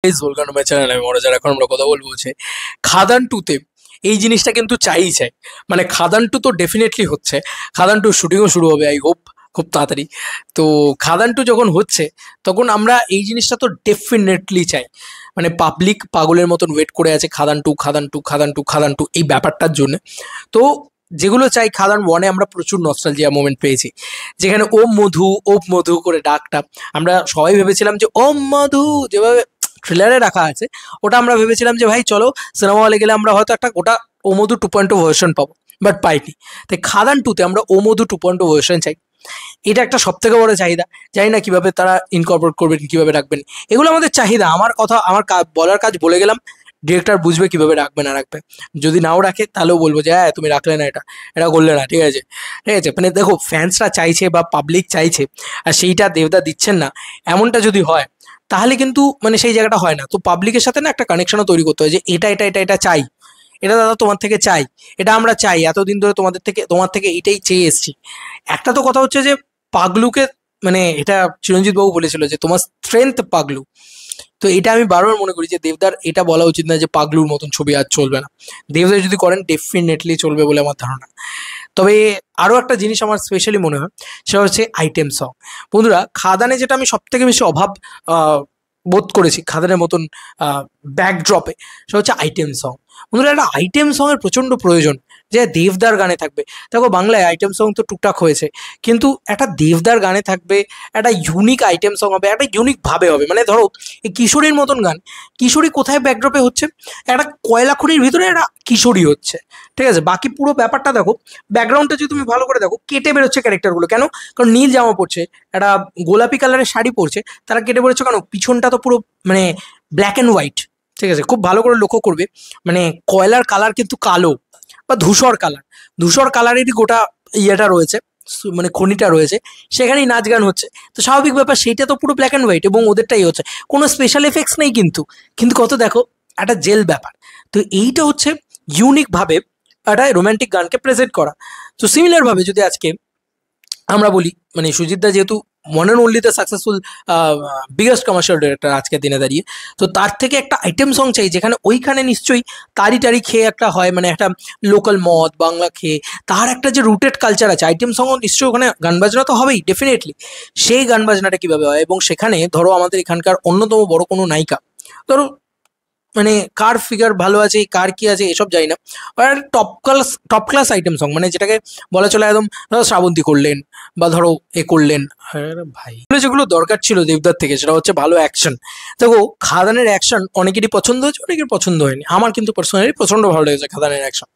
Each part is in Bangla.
Welcome to my channel. আমি মনোজ, এখন আমরা কথা বলবো হচ্ছে খাদান টুতে এই জিনিসটা কিন্তু চাই, মানে খাদান টু তো ডেফিনেটলি হচ্ছে, খাদান টু শুটিংও শুরু হবে আই হোপ খুব তাড়াতাড়ি। তো খাদান টু যখন হচ্ছে তখন আমরা এই জিনিসটা তো ডেফিনেটলি চাই, মানে পাবলিক পাগলের মতন ওয়েট করে আছে খাদান টু খাদান টু খাদান টু খাদান টু এই ব্যাপারটার জন্য। তো যেগুলো চাই, খাদান ওয়ানে আমরা প্রচুর নস্টালজিয়া মোমেন্ট পেয়েছি, যেখানে ওম মধু করে ডাকটা আমরা সবাই ভেবেছিলাম যে ওম মধু যেভাবে ট্রেলারে রাখা আছে, ওটা আমরা ভেবেছিলাম যে ভাই চলো সিনেমা হলে গেলে আমরা হয়তো একটা গোটা ওমধু 2.0 ভার্সন পাবো, বাট পাইনি। তাই খাদান টুতে আমরা ওমধু 2.0 ভার্সন চাই। এটা একটা সব থেকে বড় চাহিদা। জানি না কিভাবে তারা ইনকর্পোরেট করবেন, কিভাবে রাখবেন, এগুলো আমাদের চাহিদা। আমার কথা, আমার বলার কাজ বলে গেলাম, ডিরেক্টর বুঝবে কিভাবে রাখবে না রাখবে। যদি নাও রাখে তাহলেও বলবো যে হ্যাঁ তুমি রাখলে না, এটা করলে না, ঠিক আছে ঠিক আছে। মানে দেখো, ফ্যান্সরা চাইছে বা পাবলিক চাইছে আর সেইটা দেবদা দিচ্ছেন না, এমনটা যদি হয় তাহলে কিন্তু মানে সেই জায়গাটা হয় না। তো পাবলিকের সাথে না একটা কানেকশনও তৈরি করতে হয় যে এটা চাই, এটা দাদা তোমার থেকে চাই, এটা আমরা চাই, এতদিন ধরে তোমার থেকে এইটাই চেয়ে এসছি। একটা তো কথা হচ্ছে যে পাগলুকে, মানে এটা চিরঞ্জিত বাবু বলেছিল যে তোমার স্ট্রেংথ পাগলু। তো এটা আমি বারবার মনে করি যে দেবদার এটা বলা উচিত না যে পাগলুর মতন ছবি আর চলবে না। দেবদার যদি করেন ডেফিনেটলি চলবে বলে আমার ধারণা। তবে আরও একটা জিনিস আমার স্পেশালি মনে হয়, সেটা হচ্ছে আইটেম সং। বন্ধুরা, খাদানে যেটা আমি সব থেকে বেশি অভাব বোধ করেছি খাদানের মতন ব্যাকড্রপে, সেটা হচ্ছে আইটেম সং। বন্ধুরা, একটা আইটেম সংয়ের প্রচণ্ড প্রয়োজন, যে দেবদার গানে থাকবে। দেখো, বাংলায় আইটেম সং তো টুকটাক হয়েছে, কিন্তু একটা দেবদার গানে থাকবে, একটা ইউনিক আইটেম সং হবে, একটা ইউনিকভাবে হবে। মানে ধরো এই কিশোরীর মতন গান, কিশোরী কোথায় ব্যাকড্রপে হচ্ছে, একটা কয়লা খনির ভিতরে একটা কিশোরী হচ্ছে, ঠিক আছে। বাকি পুরো ব্যাপারটা দেখো, ব্যাকগ্রাউন্ডটা যদি তুমি ভালো করে দেখো, কেটে বেরোচ্ছে ক্যারেক্টারগুলো। কেন? কারণ নীল জামা পরছে, একটা গোলাপি কালারের শাড়ি পরছে, তারা কেটে বেরোচ্ছে কেন? পিছনটা তো পুরো মানে ব্ল্যাক অ্যান্ড হোয়াইট, ঠিক আছে। খুব ভালো করে লক্ষ্য করবে, মানে কয়লার কালার কিন্তু কালো বা ধূসর কালারেরই গোটা ইয়েটা রয়েছে, মানে খনিটা রয়েছে, সেখানেই নাচ গান হচ্ছে। তো স্বাভাবিক ব্যাপার, সেইটা তো পুরো ব্ল্যাক অ্যান্ড হোয়াইট এবং ওদেরটাই হচ্ছে, কোনো স্পেশাল এফেক্টস নেই। কিন্তু কিন্তু কত দেখো, একটা জেল ব্যাপার। তো এইটা হচ্ছে ইউনিকভাবে একটা রোম্যান্টিক গানকে প্রেজেন্ট করা। তো সিমিলারভাবে যদি আজকে আমরা বলি, মানে সুজিতদা যেহেতু one and only the successful biggest commercial director আজকের দিনে দাঁড়িয়ে, তো তার থেকে একটা আইটেম সং চাই, যেখানে ওইখানে নিশ্চয়ই তারি খেয়ে একটা হয়, মানে একটা লোকাল মদ বাংলা খেয়ে তার একটা যে রুটেড কালচার আছে, আইটেম সংও নিশ্চয়ই ওখানে গান বাজনা তো হবেই ডেফিনেটলি। সেই গান বাজনাটা কীভাবে হয়, এবং সেখানে ধরো আমাদের এখানকার অন্যতম বড় কোনো নায়িকা, ধরো মানে কার ফিগার ভালো আছে, কার কি আছে এসব জানি না, আর টপ ক্লাস আইটেম সং, মানে যেটাকে বলা চলে একদম, ধরো শ্রাবন্তী করলেন বা ধরো এ করলেন, আরে ভাই যেগুলো দরকার ছিল দেবদার থেকে, সেটা হচ্ছে ভালো অ্যাকশন। দেখো, খাদানের অ্যাকশন অনেকেরই পছন্দ হয়েছে, অনেকের পছন্দ হয়নি। আমার কিন্তু পার্সোনালি প্রচণ্ড ভালো লেগেছে খাদানের অ্যাকশন।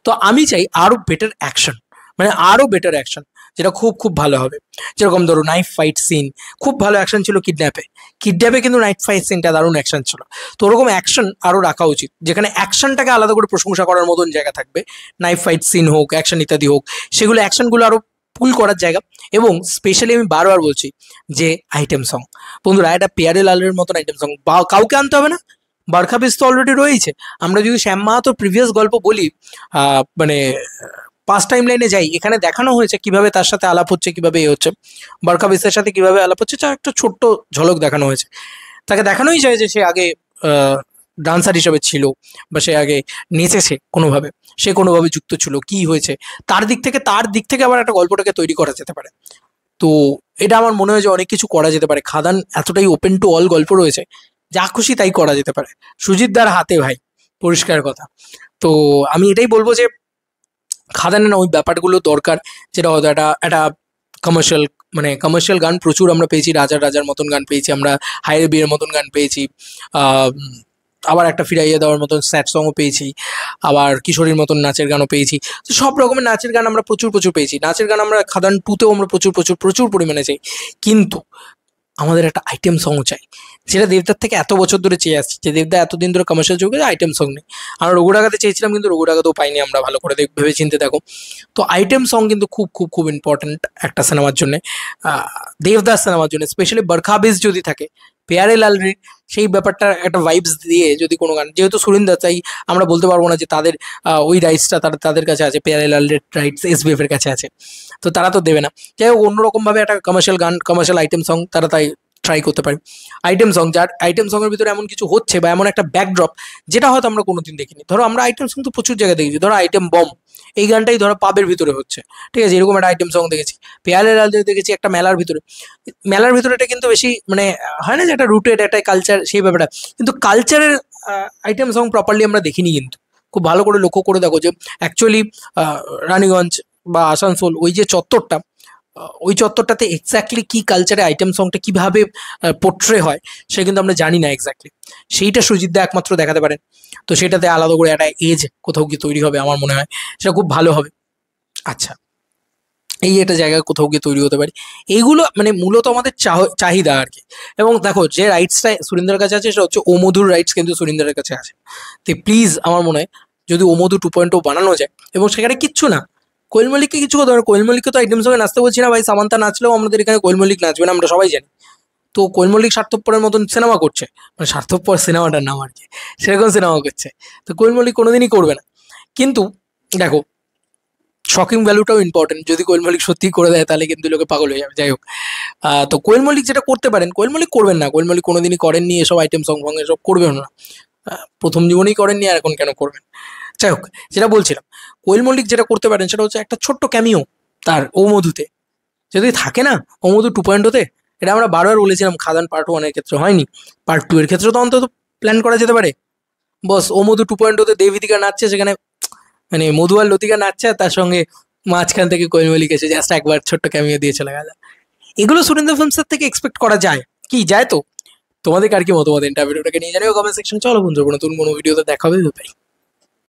তো আমি চাই আরও বেটার অ্যাকশন, মানে আরও বেটার অ্যাকশন, যেটা খুব ভালো হবে। যেরকম ধরো নাইফ ফাইট সিন, খুব ভালো অ্যাকশন ছিল কিডন্যাপে কিন্তু নাইট ফাইট সিনটা দারুণ অ্যাকশন ছিল। তো ওরকম অ্যাকশন আরও রাখা উচিত, যেখানে অ্যাকশনটাকে আলাদা করে প্রশংসা করার মতন জায়গা থাকবে। নাইফ ফাইট সিন হোক, অ্যাকশন ইত্যাদি হোক, সেগুলো অ্যাকশনগুলো আরও পুল করার জায়গা। এবং স্পেশালি আমি বারবার বলছি যে আইটেম সং, বন্ধুরা, এটা পেয়ারে লালের মতন আইটেম সং বা কাউকে আনতে হবে না, বারখা বেশ তো অলরেডি রয়েছে। আমরা যদি শ্যাম মাহাতোর প্রিভিয়াস গল্প বলি, মানে পাস্ট টাইম লাইনে যাই, এখানে দেখানো হয়েছে কিভাবে তার সাথে আলাপ হচ্ছে, কিভাবে এ হচ্ছে, বারখা বেসের সাথে কিভাবে আলাপ হচ্ছে, যা একটা ছোট্ট ঝলক দেখানো হয়েছে। তাকে দেখানোই যায় যে সে আগে ডান্সার হিসেবে ছিল, বা সে আগে নেচেছে কোনোভাবে, সে কোনোভাবে যুক্ত ছিল, কি হয়েছে তার দিক থেকে আবার একটা গল্পটাকে তৈরি করা যেতে পারে। তো এটা আমার মনে হয় যে অনেক কিছু করা যেতে পারে। খাদান এতটাই ওপেন টু অল গল্প রয়েছে, যা খুশি তাই করা যেতে পারে সুজিতদার হাতে, ভাই, পরিষ্কার কথা। তো আমি এটাই বলবো যে খাদানের ওই ব্যাপারগুলো দরকার, যেটা হয়তো একটা কমার্শিয়াল, মানে কমার্শিয়াল গান প্রচুর আমরা পেয়েছি, রাজার মতন গান পেয়েছি আমরা, হায়ের বিয়ের মতন গান পেয়েছি, আবার একটা ফিরাইয়া দেওয়ার মতন স্যাড সংও পেয়েছি, আবার কিশোরীর মতন নাচের গানও পেয়েছি। তো সব রকমের নাচের গান আমরা প্রচুর পেয়েছি। নাচের গান আমরা খাদান টুতেও আমরা প্রচুর পরিমাণে চাই। কিন্তু আমাদের একটা আইটেম সংও চাই, যেটা দেবদার থেকে এত বছর ধরে চেয়ে আসছে, যে দেবদা এতদিন ধরে কমার্শিয়াল যুগে আইটেম সং নেই। আমরা রঘুরাগাতে চেয়েছিলাম, কিন্তু রঘুরাগাতেও পাইনি আমরা, ভালো করে ভেবে চিনতে দেখো। তো আইটেম সং কিন্তু খুব ইম্পর্ট্যান্ট একটা সিনেমার জন্যে, দেবদাস সিনেমার জন্য স্পেশালি। বারখা বেস যদি থাকে, পেয়ারে লালরির সেই ব্যাপারটা একটা ভাইবস দিয়ে যদি কোনো গান, যেহেতু সুরিন্দা, তাই আমরা বলতে পারবো না যে তাদের ওই রাইটসটা তাদের কাছে আছে, পেয়ারে লালরির রাইটস SBF এর কাছে আছে, তো তারা তো দেবে না। যাই হোক, অন্যরকমভাবে একটা কমার্শিয়াল গান, কমার্শিয়াল আইটেম সং তারা তাই ট্রাই করতে পারি। আইটেম সং, যার আইটেম সঙের ভিতরে এমন কিছু হচ্ছে বা এমন একটা ব্যাকড্রপ যেটা হয়তো আমরা কোনোদিন দেখিনি। ধরো আমরা আইটেম সং তো প্রচুর জায়গায় দেখেছি, ধরো আইটেম বম, এই গানটাই ধরো পাবের ভিতরে হচ্ছে, ঠিক আছে, এরকম একটা আইটেম সং দেখেছি। পেয়ালে লালে দেখেছি একটা মেলার ভিতরে, মেলার ভিতরে এটা কিন্তু বেশি মানে হয় না যে একটা রুটেড একটা কালচার সেই ব্যাপারটা, কিন্তু কালচারের আইটেম সং প্রপারলি আমরা দেখিনি। কিন্তু খুব ভালো করে লক্ষ্য করে দেখো যে অ্যাকচুয়ালি রানীগঞ্জ বা আসানসোল ওই যে চত্বরটা, ওই চত্বরটাতে এক্স্যাক্টলি কি কালচারে আইটেম সংটা কিভাবে পোট্রে হয় সেটা কিন্তু আমরা জানি না এক্স্যাক্টলি। সেইটা সুজিতদা একমাত্র দেখাতে পারেন। তো সেটাতে আলাদা করে একটা এজ কোথাও কি তৈরি হবে আমার মনে হয়, সেটা খুব ভালো হবে। আচ্ছা, এই একটা জায়গায় কোথাও গিয়ে তৈরি হতে পারে। এইগুলো মানে মূলত আমাদের চাহিদা আর কি। এবং দেখো যে রাইটসটা সুরিন্দার কাছে আছে সেটা হচ্ছে ওমধুর রাইটস, কিন্তু সুরিন্দারের কাছে আছে। তো প্লিজ আমার মনে হয় যদি ওমধু 2.0 বানানো যায় এবং সেখানে কিচ্ছু না, কোয়েল মল্লিককে কিছু কথা হবে, কোয়েল মল্লিককে তো আইটেম সঙ্গে নাচতে বলছি না ভাই, সামান্তা নাচলেও আমাদের এখানে কোয়েল মল্লিক নাচবে না, আমরা সবাই জানি। তো কোয়েল মল্লিক স্বার্থপরের মতন সিনেমা করছে, মানে স্বার্থপর সিনেমাটার নাম আর কি, সেরকম সিনেমা করছে। তো কোয়েল মল্লিক কোনোদিনই করবে না। কিন্তু দেখো শকিং ভ্যালুটাও ইম্পর্টেন্ট, যদি কোয়েল মল্লিক সত্যিই করে দেয় তাহলে কিন্তু লোকে পাগল হয়ে যাবে। যাই হোক, তো কোয়েল মল্লিক যেটা করতে পারেন, কোয়েল মল্লিক করবেন না, কোয়েল মল্লিক কোনোদিনই করেননি এসব আইটেম সং ফং এসব করবেন না, প্রথম জীবনেই করেননি আর এখন কেন করবেন। যাই হোক, যেটা বলছিলাম, কোয়েল মল্লিক যেটা করতে পারেন সেটা হচ্ছে একটা ছোট্ট ক্যামিও তার ও মধুতে যদি থাকে না, ও মধু 2.0-তে, এটা আমরা বারবার বলেছিলাম, খাদান পার্ট 1-এর ক্ষেত্রে হয়নি, পার্ট 2-এর ক্ষেত্রে তো অন্তত প্ল্যান করা যেতে পারে। বস ও মধু 2.0-তে দেবিকা নাচছে, সেখানে মানে মধু আর লতিকা নাচছে, আর তার সঙ্গে মাঝখান থেকে কোয়েল মল্লিক এসে জাস্ট একবার ছোট্ট ক্যামিও দিয়ে চলে গেল। এগুলো সুরিন্দর ফিল্মসের থেকে এক্সপেক্ট করা যায় কি, যায় তো? তোমাদের আর কি মতামত ইন্টারভিউটাকে নিয়ে জানিও কমেন্ট সেকশন। চলো বন্ধুরা, নতুন কোনো ভিডিওতে দেখা হবে, বাই।